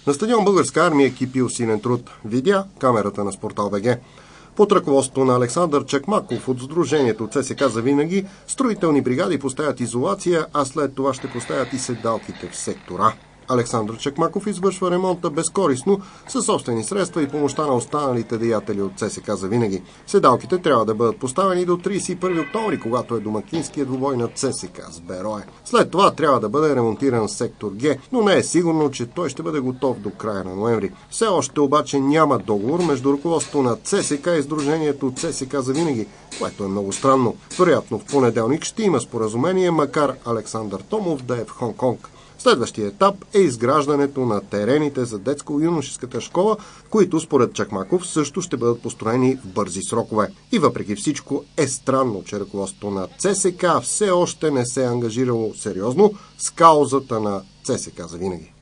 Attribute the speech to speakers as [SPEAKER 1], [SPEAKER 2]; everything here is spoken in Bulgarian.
[SPEAKER 1] На стадион Българска армия екипи усилен труд. Видя камерата на Спортал БГ. Под ръководството на Александър Чакмаков от Сдружението ЦСКА за винаги, строителни бригади поставят изолация, а след това ще поставят и седалките в сектора. Александър Чакмаков извършва ремонта безкористно, със собствени средства и помощта на останалите деятели от ЦСКА за винаги. Седалките трябва да бъдат поставени до 31 октомври, когато е домакинския двубой на ЦСКА с Берое. След това трябва да бъде ремонтиран сектор Г, но не е сигурно, че той ще бъде готов до края на ноември. Все още обаче няма договор между ръководството на ЦСКА и Сдружението ЦСКА за винаги, което е много странно. Вероятно в понеделник ще има споразумение, макар Александър Томов да е в Хонг-Конг. Следващия етап е изграждането на терените за детско-юношеската школа, които според Чакмаков също ще бъдат построени в бързи срокове. И въпреки всичко е странно, че ръководството на ЦСКА все още не се е ангажирало сериозно с каузата на ЦСКА за винаги.